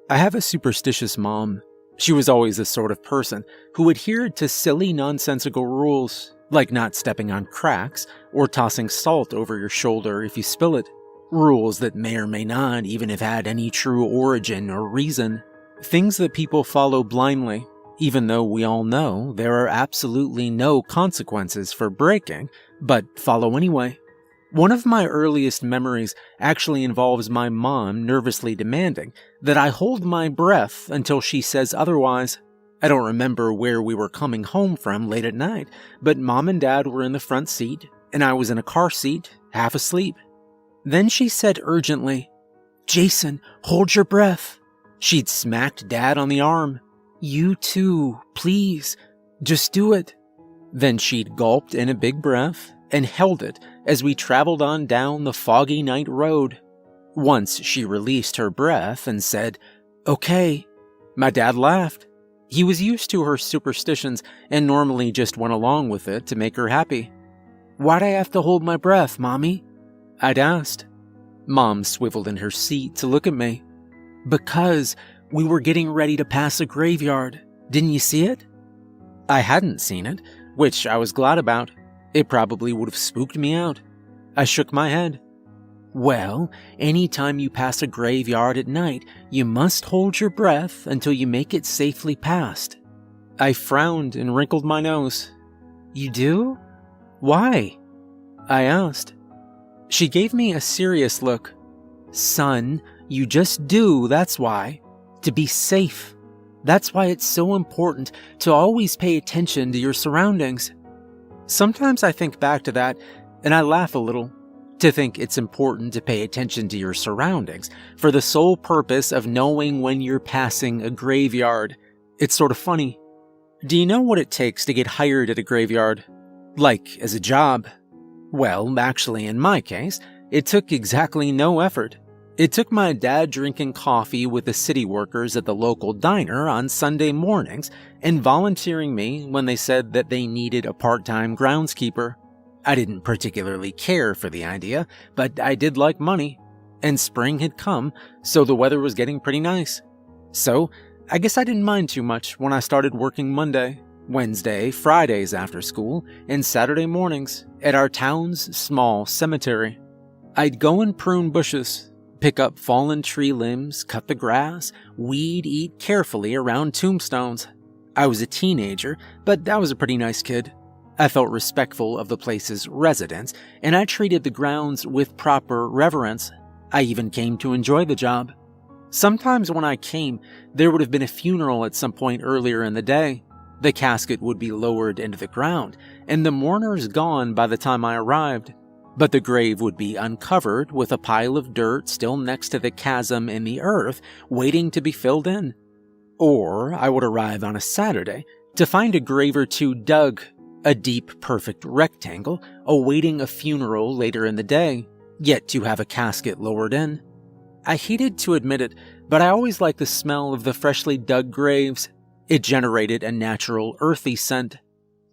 I have a superstitious mom. She was always the sort of person who adhered to silly, nonsensical rules, like not stepping on cracks or tossing salt over your shoulder if you spill it. Rules that may or may not even have had any true origin or reason. Things that people follow blindly, even though we all know there are absolutely no consequences for breaking, but follow anyway. One of my earliest memories actually involves my mom nervously demanding that I hold my breath until she says otherwise. I don't remember where we were coming home from late at night, but Mom and Dad were in the front seat, and I was in a car seat, half asleep. Then she said urgently, "Jason, hold your breath." She'd smacked Dad on the arm. "You too, please, just do it." Then she'd gulped in a big breath and held it as we traveled on down the foggy night road. Once she released her breath and said, "Okay." My dad laughed. He was used to her superstitions and normally just went along with it to make her happy. "Why'd I have to hold my breath, Mommy?" I'd asked. Mom swiveled in her seat to look at me. "Because we were getting ready to pass a graveyard. Didn't you see it?" I hadn't seen it, which I was glad about. It probably would have spooked me out. I shook my head. "Well, anytime you pass a graveyard at night, you must hold your breath until you make it safely past." I frowned and wrinkled my nose. "You do? Why?" I asked. She gave me a serious look. "Son, you just do, that's why. To be safe. That's why it's so important to always pay attention to your surroundings." Sometimes I think back to that, and I laugh a little. To think it's important to pay attention to your surroundings for the sole purpose of knowing when you're passing a graveyard. It's sort of funny. Do you know what it takes to get hired at a graveyard? Like, as a job? Well, actually, in my case, it took exactly no effort. It took my dad drinking coffee with the city workers at the local diner on Sunday mornings and volunteering me when they said that they needed a part-time groundskeeper. I didn't particularly care for the idea, but I did like money. And spring had come, so the weather was getting pretty nice. So, I guess I didn't mind too much when I started working Monday, Wednesday, Fridays after school, and Saturday mornings at our town's small cemetery. I'd go and prune bushes, pick up fallen tree limbs, cut the grass, eat carefully around tombstones. I was a teenager, but I was a pretty nice kid. I felt respectful of the place's residents, and I treated the grounds with proper reverence. I even came to enjoy the job. Sometimes when I came, there would have been a funeral at some point earlier in the day. The casket would be lowered into the ground, and the mourners gone by the time I arrived. But the grave would be uncovered with a pile of dirt still next to the chasm in the earth, waiting to be filled in. Or I would arrive on a Saturday to find a grave or two dug, a deep, perfect rectangle, awaiting a funeral later in the day, yet to have a casket lowered in. I hated to admit it, but I always liked the smell of the freshly dug graves. It generated a natural, earthy scent.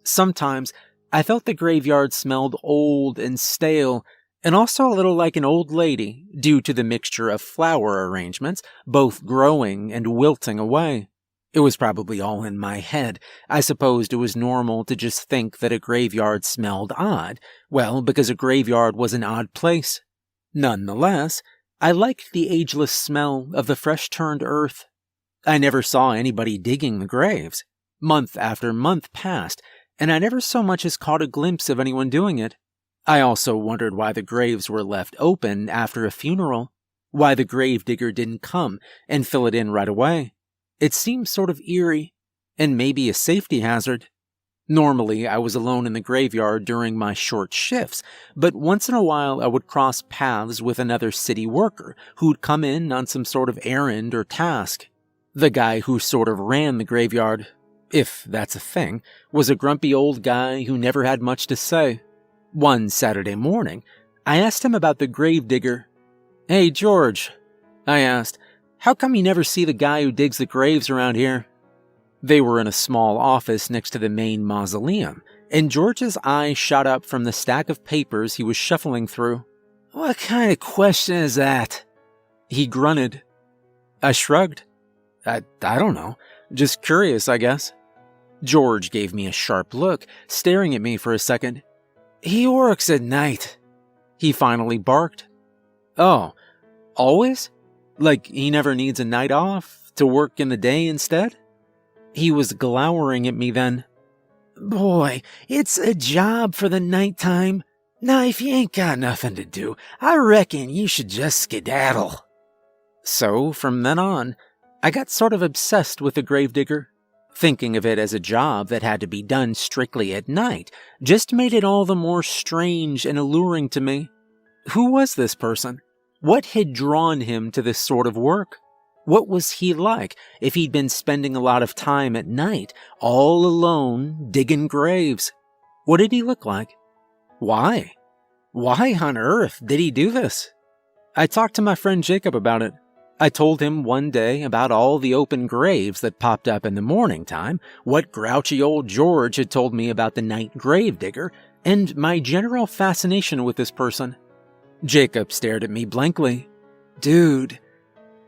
Sometimes, I felt the graveyard smelled old and stale, and also a little like an old lady, due to the mixture of flower arrangements, both growing and wilting away. It was probably all in my head. I supposed it was normal to just think that a graveyard smelled odd, well, because a graveyard was an odd place. Nonetheless, I liked the ageless smell of the fresh-turned earth. I never saw anybody digging the graves. Month after month passed, and I never so much as caught a glimpse of anyone doing it. I also wondered why the graves were left open after a funeral, why the gravedigger didn't come and fill it in right away. It seemed sort of eerie, and maybe a safety hazard. Normally, I was alone in the graveyard during my short shifts, but once in a while I would cross paths with another city worker who'd come in on some sort of errand or task. The guy who sort of ran the graveyard, if that's a thing, was a grumpy old guy who never had much to say. One Saturday morning, I asked him about the gravedigger. "Hey, George," I asked, "how come you never see the guy who digs the graves around here?" They were in a small office next to the main mausoleum, and George's eye shot up from the stack of papers he was shuffling through. "What kind of question is that?" He grunted. I shrugged. I don't know. Just curious, I guess. George gave me a sharp look, staring at me for a second. He works at night. He finally barked. Oh, always? Like he never needs a night off to work in the day instead? He was glowering at me then. Boy, it's a job for the nighttime. Now, if you ain't got nothing to do, I reckon you should just skedaddle. So, from then on, I got sort of obsessed with the gravedigger. Thinking of it as a job that had to be done strictly at night just made it all the more strange and alluring to me. Who was this person? What had drawn him to this sort of work? What was he like if he'd been spending a lot of time at night, all alone, digging graves? What did he look like? Why? Why on earth did he do this? I talked to my friend Jacob about it. I told him one day about all the open graves that popped up in the morning time, what grouchy old George had told me about the night gravedigger, and my general fascination with this person. Jacob stared at me blankly. Dude,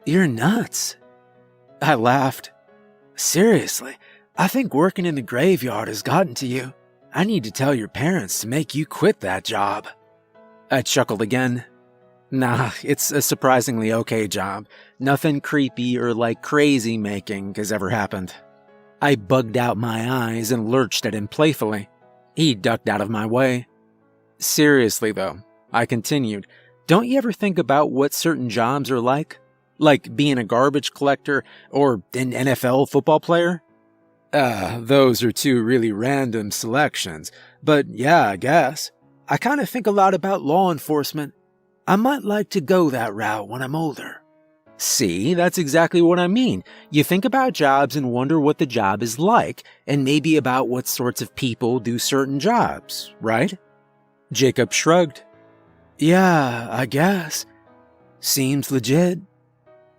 you're nuts. I laughed. Seriously, I think working in the graveyard has gotten to you. I need to tell your parents to make you quit that job. I chuckled again. Nah, it's a surprisingly okay job. Nothing creepy or like crazy making has ever happened. I bugged out my eyes and lurched at him playfully. He ducked out of my way. Seriously though, I continued, don't you ever think about what certain jobs are like? Like being a garbage collector or an NFL football player? Those are two really random selections, but yeah, I guess. I kind of think a lot about law enforcement. I might like to go that route when I'm older. See, that's exactly what I mean. You think about jobs and wonder what the job is like, and maybe about what sorts of people do certain jobs, right? Jacob shrugged. Yeah, I guess. Seems legit.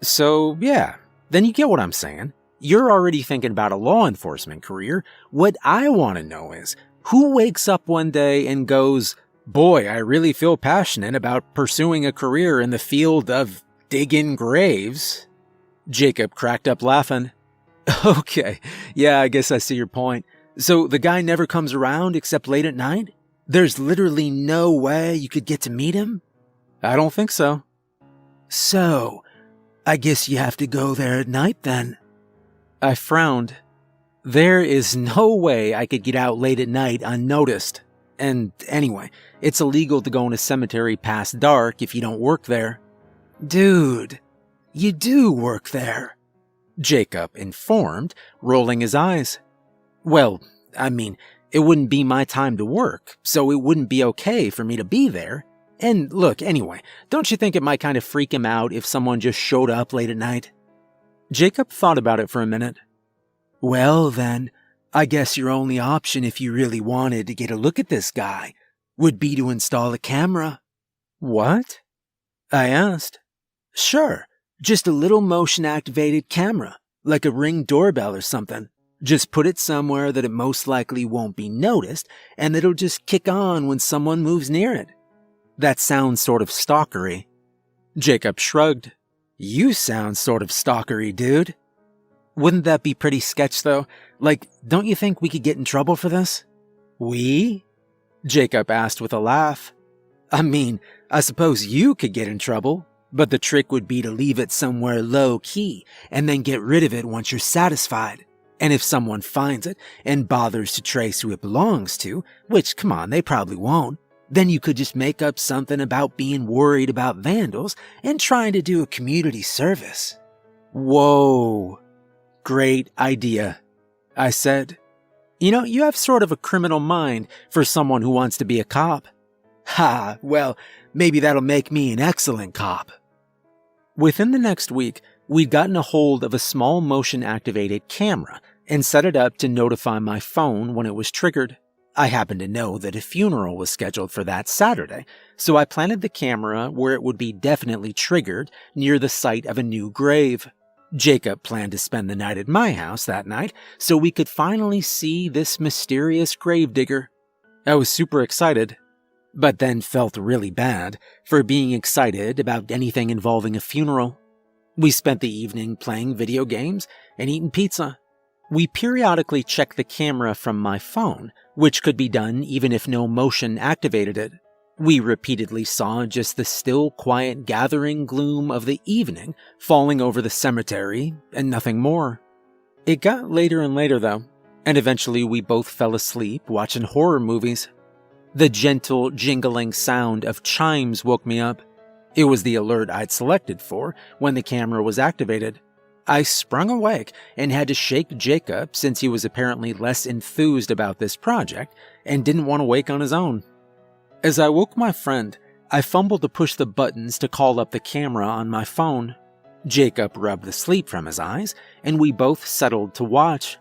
So, yeah, then you get what I'm saying. You're already thinking about a law enforcement career. What I want to know is, who wakes up one day and goes, boy, I really feel passionate about pursuing a career in the field of digging graves? Jacob cracked up laughing. Okay, yeah, I guess I see your point. So the guy never comes around except late at night? There's literally no way you could get to meet him? I don't think so. So, I guess you have to go there at night then. I frowned. There is no way I could get out late at night unnoticed. And anyway, it's illegal to go in a cemetery past dark if you don't work there. Dude, you do work there, Jacob informed, rolling his eyes. Well, I mean, it wouldn't be my time to work, so it wouldn't be okay for me to be there. And look, anyway, don't you think it might kind of freak him out if someone just showed up late at night? Jacob thought about it for a minute. Well then, I guess your only option if you really wanted to get a look at this guy would be to install a camera. What? I asked. Sure, just a little motion-activated camera, like a Ring doorbell or something. Just put it somewhere that it most likely won't be noticed, and it'll just kick on when someone moves near it. That sounds sort of stalkery. Jacob shrugged. You sound sort of stalkery, dude. Wouldn't that be pretty sketch, though? Like, don't you think we could get in trouble for this? We? Jacob asked with a laugh. I mean, I suppose you could get in trouble, but the trick would be to leave it somewhere low-key and then get rid of it once you're satisfied. And if someone finds it and bothers to trace who it belongs to, which, come on, they probably won't, then you could just make up something about being worried about vandals and trying to do a community service. Whoa. Great idea, I said. You know, you have sort of a criminal mind for someone who wants to be a cop. Ha, well, maybe that'll make me an excellent cop. Within the next week, we'd gotten a hold of a small motion-activated camera and set it up to notify my phone when it was triggered. I happened to know that a funeral was scheduled for that Saturday, so I planted the camera where it would be definitely triggered near the site of a new grave. Jacob planned to spend the night at my house that night so we could finally see this mysterious gravedigger. I was super excited, but then felt really bad for being excited about anything involving a funeral. We spent the evening playing video games and eating pizza. We periodically checked the camera from my phone, which could be done even if no motion activated it. We repeatedly saw just the still, quiet gathering gloom of the evening falling over the cemetery and nothing more. It got later and later though, and eventually we both fell asleep watching horror movies. The gentle, jingling sound of chimes woke me up. It was the alert I'd selected for when the camera was activated. I sprung awake and had to shake Jacob since he was apparently less enthused about this project and didn't want to wake on his own. As I woke my friend, I fumbled to push the buttons to call up the camera on my phone. Jacob rubbed the sleep from his eyes, and we both settled to watch.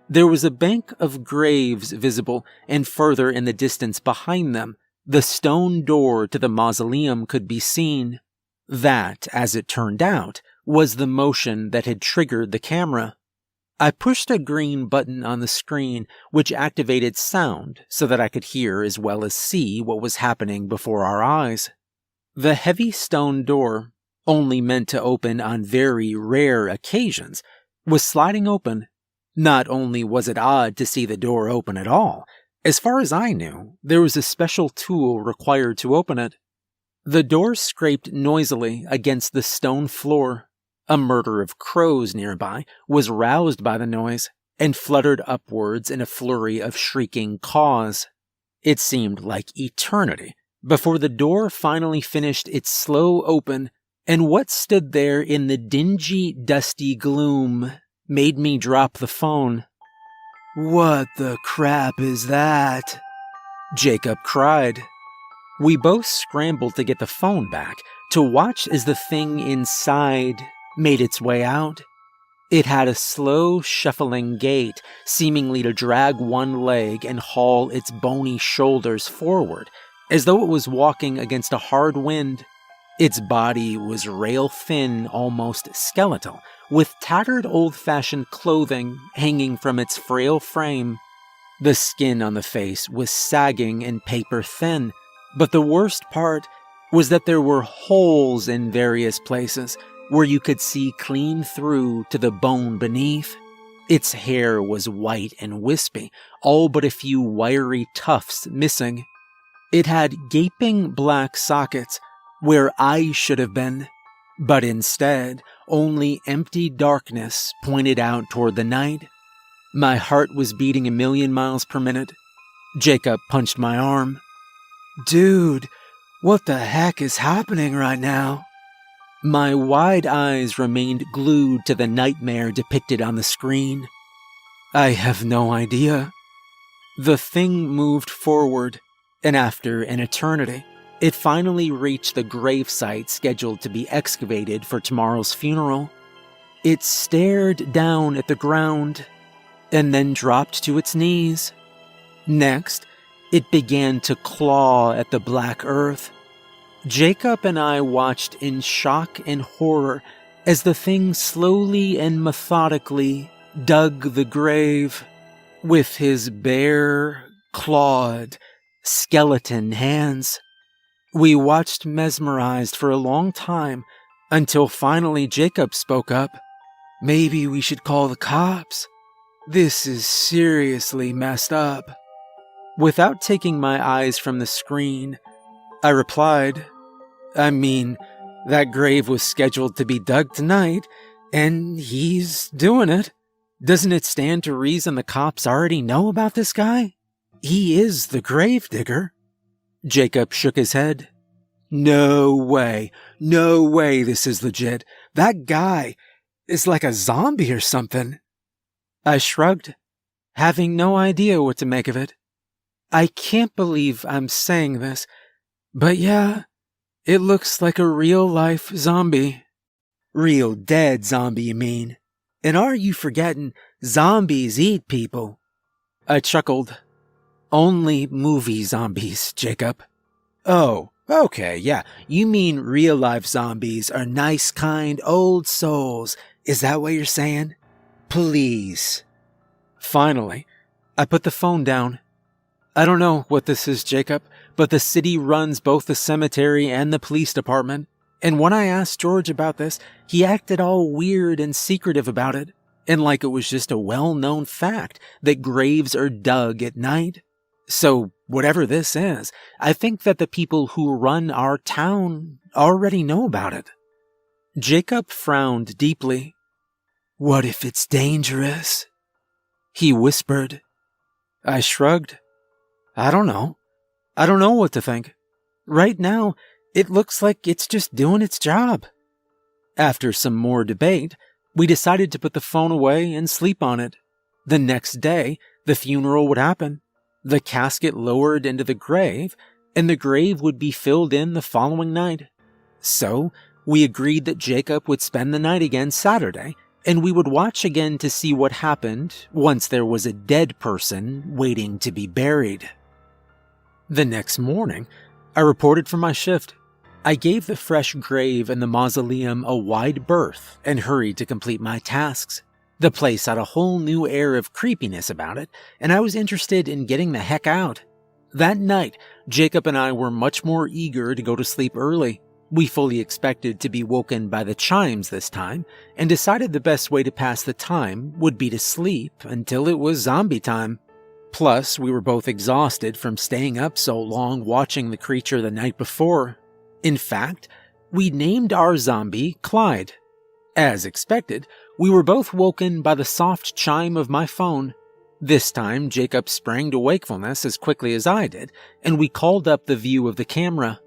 There was a bank of graves visible, and further in the distance behind them, the stone door to the mausoleum could be seen. That, as it turned out, was the motion that had triggered the camera. I pushed a green button on the screen, which activated sound so that I could hear as well as see what was happening before our eyes. The heavy stone door, only meant to open on very rare occasions, was sliding open. Not only was it odd to see the door open at all, as far as I knew, there was a special tool required to open it. The door scraped noisily against the stone floor. A murder of crows nearby was roused by the noise and fluttered upwards in a flurry of shrieking caws. It seemed like eternity before the door finally finished its slow open, and what stood there in the dingy, dusty gloom made me drop the phone. "What the crap is that?" Jacob cried. We both scrambled to get the phone back to watch as the thing inside made its way out. It had a slow, shuffling gait, seemingly to drag one leg and haul its bony shoulders forward, as though it was walking against a hard wind. Its body was rail-thin, almost skeletal, with tattered old-fashioned clothing hanging from its frail frame. The skin on the face was sagging and paper-thin, but the worst part was that there were holes in various places where you could see clean through to the bone beneath. Its hair was white and wispy, all but a few wiry tufts missing. It had gaping black sockets where eyes should have been, but instead, only empty darkness pointed out toward the night. My heart was beating 1,000,000 miles per minute. Jacob punched my arm. "Dude, what the heck is happening right now?" My wide eyes remained glued to the nightmare depicted on the screen. "I have no idea." The thing moved forward, and after an eternity, it finally reached the gravesite scheduled to be excavated for tomorrow's funeral. It stared down at the ground, and then dropped to its knees. Next, it began to claw at the black earth. Jacob and I watched in shock and horror as the thing slowly and methodically dug the grave. With his bare, clawed, skeleton hands. We watched mesmerized for a long time until finally Jacob spoke up. "Maybe we should call the cops. This is seriously messed up." Without taking my eyes from the screen, I replied, "I mean, that grave was scheduled to be dug tonight, and he's doing it. Doesn't it stand to reason the cops already know about this guy? He is the gravedigger." Jacob shook his head. No way this is legit. That guy is like a zombie or something." I shrugged, having no idea what to make of it. I can't believe I'm saying this, but yeah, it looks like a real-life zombie. Real dead zombie, you mean? And are you forgetting zombies eat people? I chuckled. Only movie zombies, Jacob. Oh, okay, yeah. You mean real-life zombies are nice, kind, old souls. Is that what you're saying? Please. Finally, I put the phone down. I don't know what this is, Jacob, but the city runs both the cemetery and the police department, And when I asked George about this, he acted all weird and secretive about it, and like it was just a well-known fact that graves are dug at night. So, whatever this is, I think that the people who run our town already know about it. Jacob frowned deeply. "What if it's dangerous?" he whispered. I shrugged. I don't know. I don't know what to think. Right now, it looks like it's just doing its job. After some more debate, we decided to put the phone away and sleep on it. The next day, the funeral would happen, the casket lowered into the grave, and the grave would be filled in the following night. So, we agreed that Jacob would spend the night again Saturday, and we would watch again to see what happened once there was a dead person waiting to be buried. The next morning, I reported for my shift. I gave the fresh grave and the mausoleum a wide berth and hurried to complete my tasks. The place had a whole new air of creepiness about it, and I was interested in getting the heck out. That night, Jacob and I were much more eager to go to sleep early. We fully expected to be woken by the chimes this time, and decided the best way to pass the time would be to sleep until it was zombie time. Plus, we were both exhausted from staying up so long watching the creature the night before. In fact, we named our zombie Clyde. As expected, we were both woken by the soft chime of my phone. This time, Jacob sprang to wakefulness as quickly as I did, and we called up the view of the camera.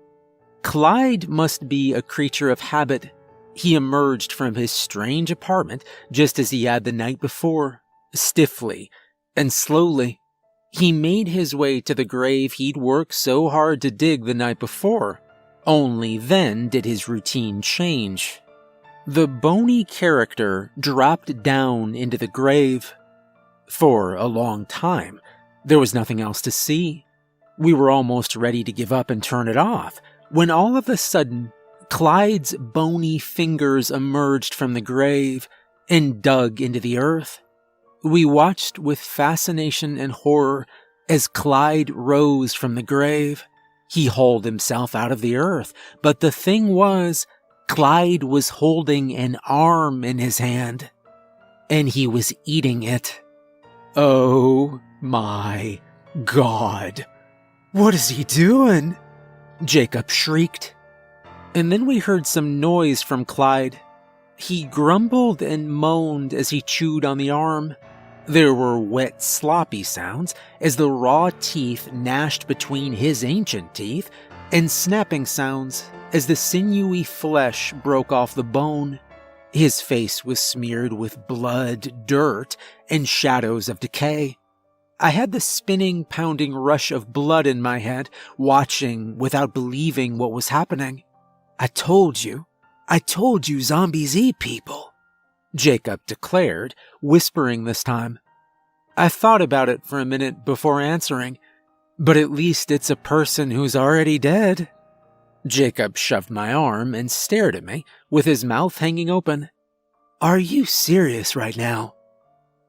Clyde must be a creature of habit. He emerged from his strange apartment just as he had the night before, stiffly and slowly. He made his way to the grave he'd worked so hard to dig the night before. Only then did his routine change. The bony character dropped down into the grave. For a long time, there was nothing else to see. We were almost ready to give up and turn it off, when all of a sudden, Clyde's bony fingers emerged from the grave and dug into the earth. We watched with fascination and horror as Clyde rose from the grave. He hauled himself out of the earth, but the thing was, Clyde was holding an arm in his hand, and he was eating it. Oh my God. What is he doing? Jacob shrieked. And then we heard some noise from Clyde. He grumbled and moaned as he chewed on the arm. There were wet, sloppy sounds as the raw teeth gnashed between his ancient teeth, and snapping sounds as the sinewy flesh broke off the bone. His face was smeared with blood, dirt, and shadows of decay. I had the spinning, pounding rush of blood in my head, watching without believing what was happening. I told you zombies eat people, Jacob declared, whispering this time. I thought about it for a minute before answering, but at least it's a person who's already dead. Jacob shoved my arm and stared at me, with his mouth hanging open. Are you serious right now?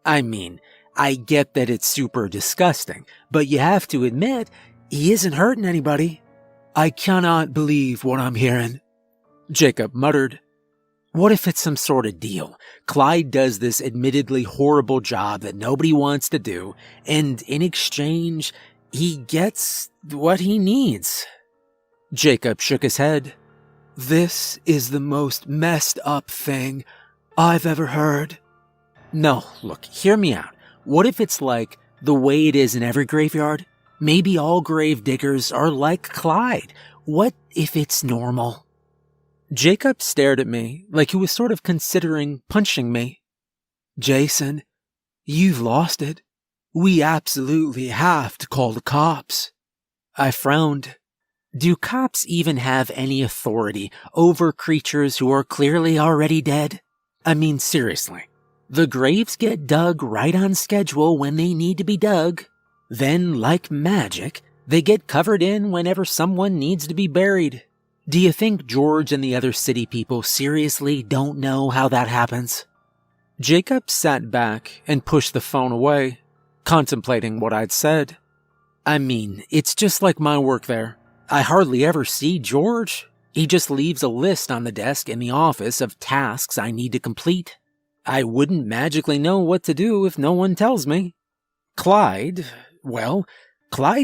I mean, I get that it's super disgusting, but you have to admit, he isn't hurting anybody. I cannot believe what I'm hearing, Jacob muttered. What if it's some sort of deal? Clyde does this admittedly horrible job that nobody wants to do, and in exchange, he gets what he needs. Jacob shook his head. This is the most messed up thing I've ever heard. No, look, hear me out. What if it's like the way it is in every graveyard? Maybe all grave diggers are like Clyde. What if it's normal? Jacob stared at me like he was sort of considering punching me. Jason, you've lost it. We absolutely have to call the cops. I frowned. Do cops even have any authority over creatures who are clearly already dead? I mean, seriously. The graves get dug right on schedule when they need to be dug. Then, like magic, they get covered in whenever someone needs to be buried. Do you think George and the other city people seriously don't know how that happens? Jacob sat back and pushed the phone away, contemplating what I'd said. I mean, it's just like my work there. I hardly ever see George. He just leaves a list on the desk in the office of tasks I need to complete. I wouldn't magically know what to do if no one tells me. Clyde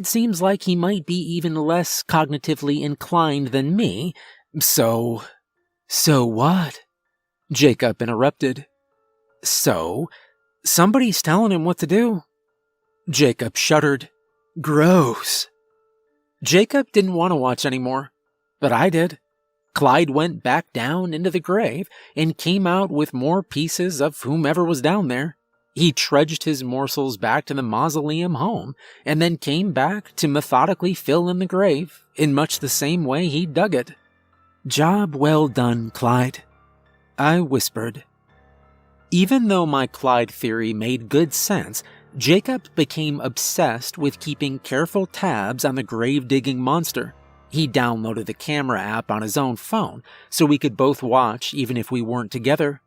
seems like he might be even less cognitively inclined than me, so... So what? Jacob interrupted. So, somebody's telling him what to do. Jacob shuddered. Gross. Jacob didn't want to watch anymore, but I did. Clyde went back down into the grave and came out with more pieces of whomever was down there. He trudged his morsels back to the mausoleum home and then came back to methodically fill in the grave in much the same way he dug it. Job well done, Clyde, I whispered. Even though my Clyde theory made good sense, Jacob became obsessed with keeping careful tabs on the grave-digging monster. He downloaded the camera app on his own phone so we could both watch even if we weren't together.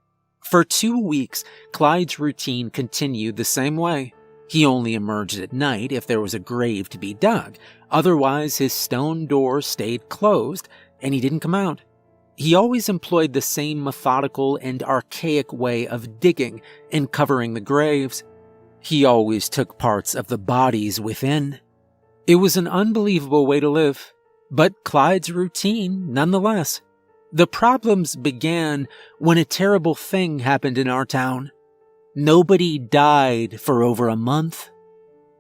For 2 weeks, Clyde's routine continued the same way. He only emerged at night if there was a grave to be dug. Otherwise, his stone door stayed closed and he didn't come out. He always employed the same methodical and archaic way of digging and covering the graves. He always took parts of the bodies within. It was an unbelievable way to live, but Clyde's routine nonetheless. The problems began when a terrible thing happened in our town. Nobody died for over a month.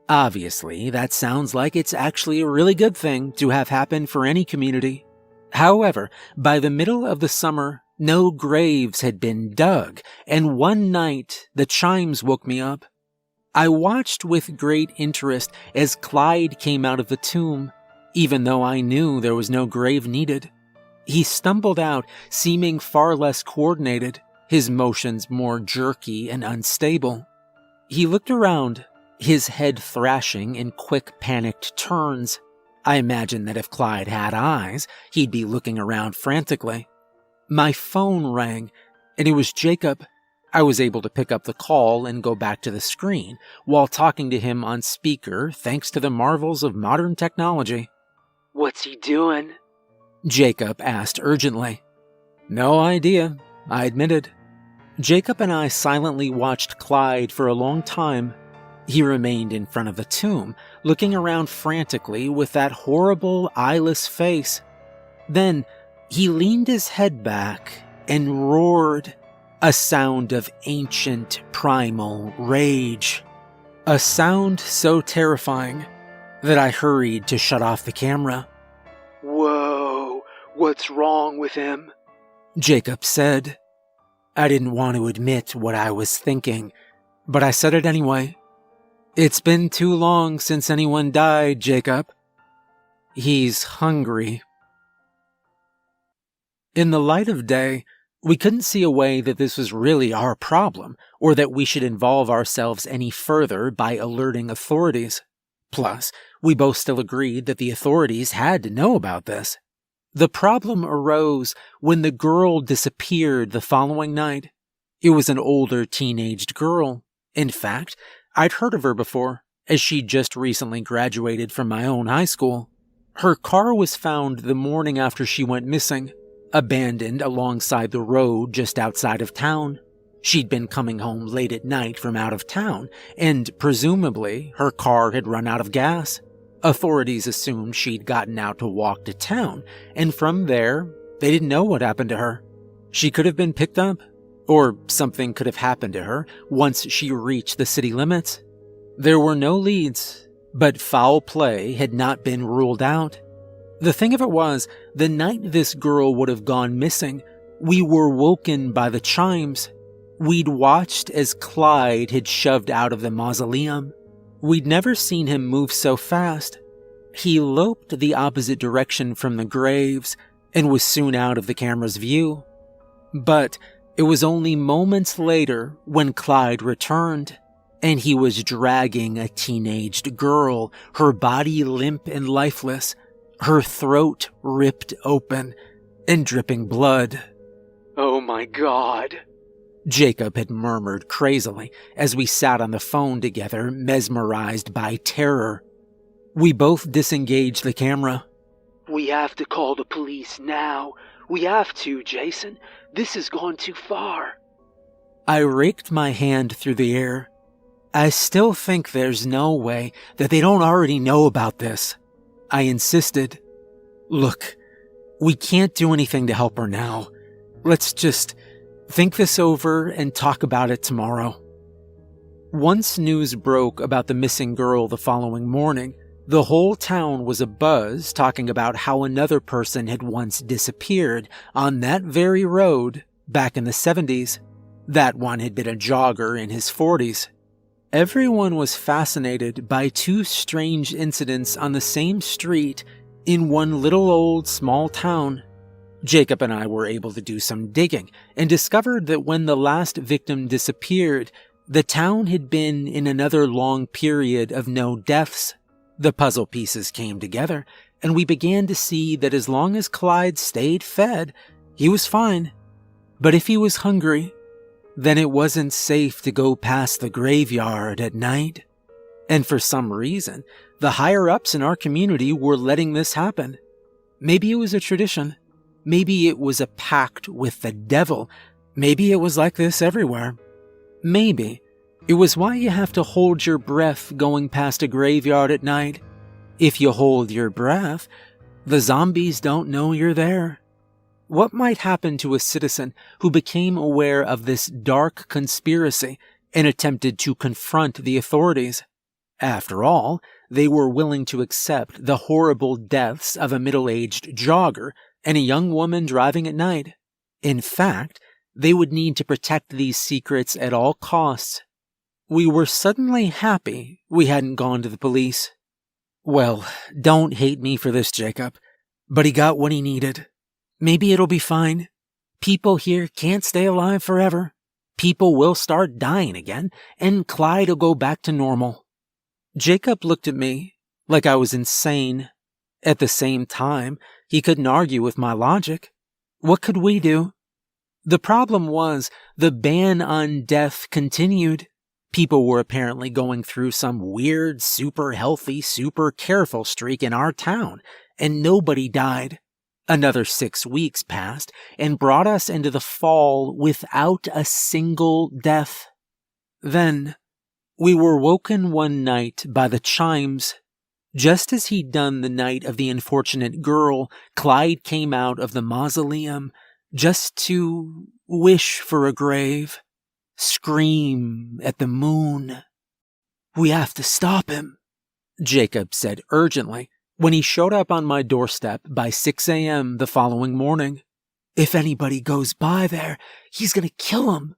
Obviously, that sounds like it's actually a really good thing to have happen for any community. However, by the middle of the summer, no graves had been dug, and one night the chimes woke me up. I watched with great interest as Clyde came out of the tomb, even though I knew there was no grave needed. He stumbled out, seeming far less coordinated, his motions more jerky and unstable. He looked around, his head thrashing in quick, panicked turns. I imagined that if Clyde had eyes, he'd be looking around frantically. My phone rang, and it was Jacob. I was able to pick up the call and go back to the screen while talking to him on speaker thanks to the marvels of modern technology. "What's he doing?" Jacob asked urgently. "No idea," I admitted. Jacob and I silently watched Clyde for a long time. He remained in front of the tomb, looking around frantically with that horrible, eyeless face. Then he leaned his head back and roared, a sound of ancient, primal rage. A sound so terrifying that I hurried to shut off the camera. "Whoa, what's wrong with him?" Jacob said. I didn't want to admit what I was thinking, but I said it anyway. "It's been too long since anyone died, Jacob. He's hungry." In the light of day, we couldn't see a way that this was really our problem, or that we should involve ourselves any further by alerting authorities. Plus, we both still agreed that the authorities had to know about this. The problem arose when the girl disappeared the following night. It was an older teenaged girl. In fact, I'd heard of her before, as she'd just recently graduated from my own high school. Her car was found the morning after she went missing, abandoned alongside the road just outside of town. She'd been coming home late at night from out of town, and presumably her car had run out of gas. Authorities assumed she'd gotten out to walk to town, and from there, they didn't know what happened to her. She could have been picked up, or something could have happened to her once she reached the city limits. There were no leads, but foul play had not been ruled out. The thing of it was, the night this girl would have gone missing, we were woken by the chimes. We'd watched as Clyde had shoved out of the mausoleum. We'd never seen him move so fast. He loped the opposite direction from the graves and was soon out of the camera's view. But it was only moments later when Clyde returned, and he was dragging a teenaged girl, her body limp and lifeless, her throat ripped open and dripping blood. "Oh my God," Jacob had murmured crazily as we sat on the phone together, mesmerized by terror. We both disengaged the camera. We have to call the police now. We have to, Jason. This has gone too far. I raked my hand through the air. I still think there's no way that they don't already know about this. I insisted. Look, we can't do anything to help her now. Let's just think this over and talk about it tomorrow. Once news broke about the missing girl the following morning, the whole town was abuzz talking about how another person had once disappeared on that very road back in the 70s. That one had been a jogger in his 40s. Everyone was fascinated by two strange incidents on the same street in one little old small town. Jacob and I were able to do some digging and discovered that when the last victim disappeared, the town had been in another long period of no deaths. The puzzle pieces came together, and we began to see that as long as Clyde stayed fed, he was fine. But if he was hungry, then it wasn't safe to go past the graveyard at night. And for some reason, the higher-ups in our community were letting this happen. Maybe it was a tradition. Maybe it was a pact with the devil. Maybe it was like this everywhere. Maybe it was why you have to hold your breath going past a graveyard at night. If you hold your breath, the zombies don't know you're there. What might happen to a citizen who became aware of this dark conspiracy and attempted to confront the authorities? After all, they were willing to accept the horrible deaths of a middle-aged jogger and a young woman driving at night. In fact, they would need to protect these secrets at all costs. We were suddenly happy we hadn't gone to the police. Well, don't hate me for this, Jacob, but he got what he needed. Maybe it'll be fine. People here can't stay alive forever. People will start dying again, and Clyde will go back to normal. Jacob looked at me like I was insane. At the same time, he couldn't argue with my logic. What could we do? The problem was the ban on death continued. People were apparently going through some weird, super healthy, super careful streak in our town, and nobody died. Another 6 weeks passed and brought us into the fall without a single death. Then, we were woken one night by the chimes. Just as he'd done the night of the unfortunate girl, Clyde came out of the mausoleum just to wish for a grave, scream at the moon. "We have to stop him," Jacob said urgently when he showed up on my doorstep by 6 a.m. the following morning. "If anybody goes by there, he's gonna kill him."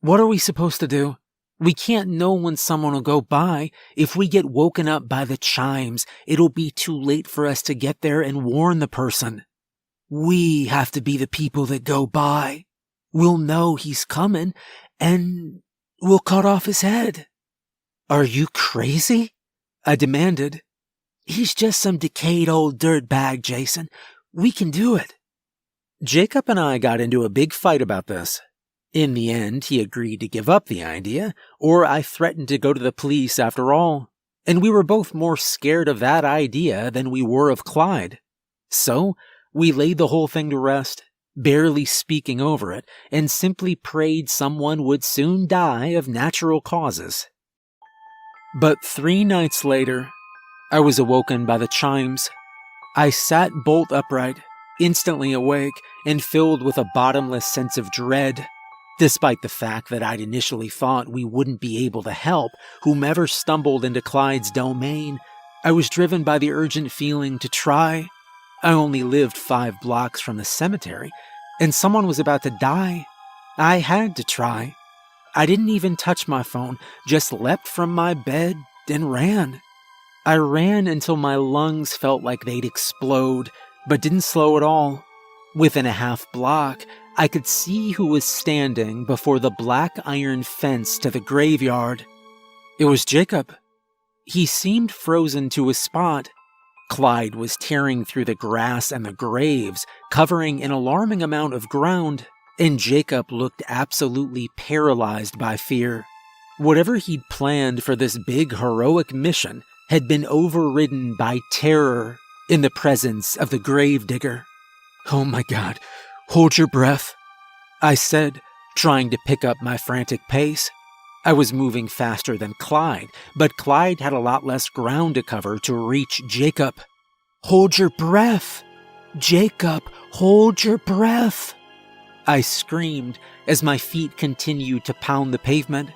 "What are we supposed to do? We can't know when someone will go by. If we get woken up by the chimes, it'll be too late for us to get there and warn the person. We have to be the people that go by. We'll know he's coming, and we'll cut off his head." "Are you crazy?" I demanded. "He's just some decayed old dirtbag, Jason. We can do it." Jacob and I got into a big fight about this. In the end, he agreed to give up the idea, or I threatened to go to the police after all. And we were both more scared of that idea than we were of Clyde. So, we laid the whole thing to rest, barely speaking over it, and simply prayed someone would soon die of natural causes. But 3 nights later, I was awoken by the chimes. I sat bolt upright, instantly awake, and filled with a bottomless sense of dread. Despite the fact that I'd initially thought we wouldn't be able to help whomever stumbled into Clyde's domain, I was driven by the urgent feeling to try. I only lived 5 blocks from the cemetery, and someone was about to die. I had to try. I didn't even touch my phone, just leapt from my bed and ran. I ran until my lungs felt like they'd explode, but didn't slow at all. Within a half block, I could see who was standing before the black iron fence to the graveyard. It was Jacob. He seemed frozen to a spot. Clyde was tearing through the grass and the graves, covering an alarming amount of ground, and Jacob looked absolutely paralyzed by fear. Whatever he'd planned for this big heroic mission had been overridden by terror in the presence of the gravedigger. "Oh my God, hold your breath," I said, trying to pick up my frantic pace. I was moving faster than Clyde, but Clyde had a lot less ground to cover to reach Jacob. "Hold your breath! Jacob, hold your breath!" I screamed as my feet continued to pound the pavement.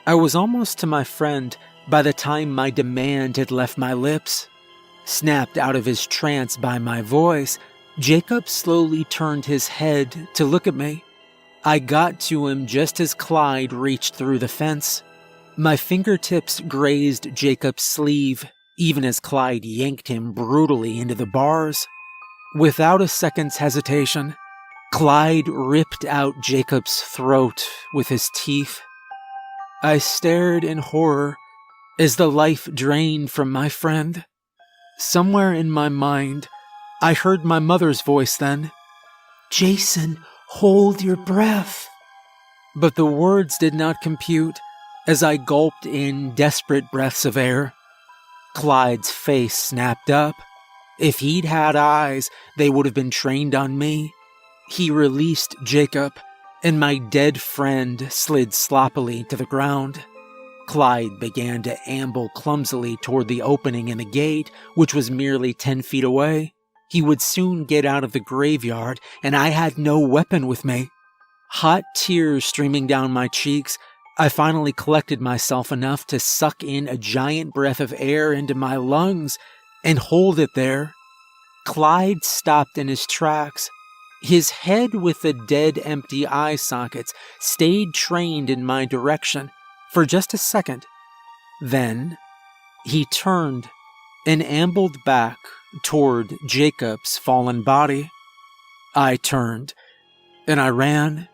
I was almost to my friend by the time my demand had left my lips. Snapped out of his trance by my voice, Jacob slowly turned his head to look at me. I got to him just as Clyde reached through the fence. My fingertips grazed Jacob's sleeve, even as Clyde yanked him brutally into the bars. Without a second's hesitation, Clyde ripped out Jacob's throat with his teeth. I stared in horror as the life drained from my friend. Somewhere in my mind, I heard my mother's voice then. "Jason, hold your breath." But the words did not compute as I gulped in desperate breaths of air. Clyde's face snapped up. If he'd had eyes, they would have been trained on me. He released Jacob, and my dead friend slid sloppily to the ground. Clyde began to amble clumsily toward the opening in the gate, which was merely 10 feet away. He would soon get out of the graveyard, and I had no weapon with me. Hot tears streaming down my cheeks, I finally collected myself enough to suck in a giant breath of air into my lungs and hold it there. Clyde stopped in his tracks. His head with the dead empty eye sockets stayed trained in my direction for just a second. Then he turned and ambled back toward Jacob's fallen body. I turned and I ran.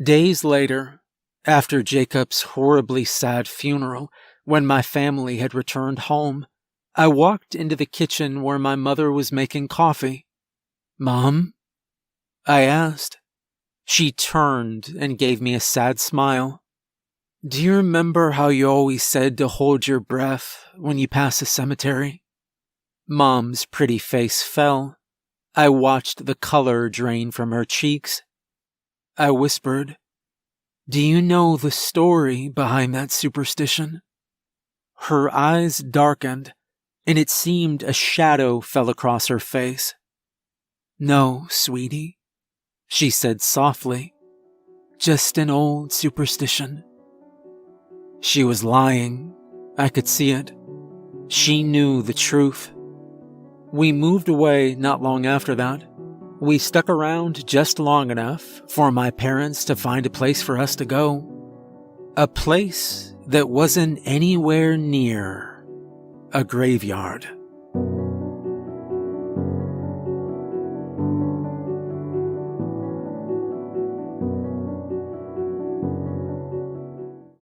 Days later, after Jacob's horribly sad funeral, when my family had returned home, I walked into the kitchen where my mother was making coffee. "Mom?" I asked. She turned and gave me a sad smile. "Do you remember how you always said to hold your breath when you pass a cemetery?" Mom's pretty face fell. I watched the color drain from her cheeks. I whispered, "Do you know the story behind that superstition?" Her eyes darkened, and it seemed a shadow fell across her face. "No, sweetie," she said softly. "Just an old superstition." She was lying. I could see it. She knew the truth. We moved away not long after that. We stuck around just long enough for my parents to find a place for us to go. A place that wasn't anywhere near a graveyard.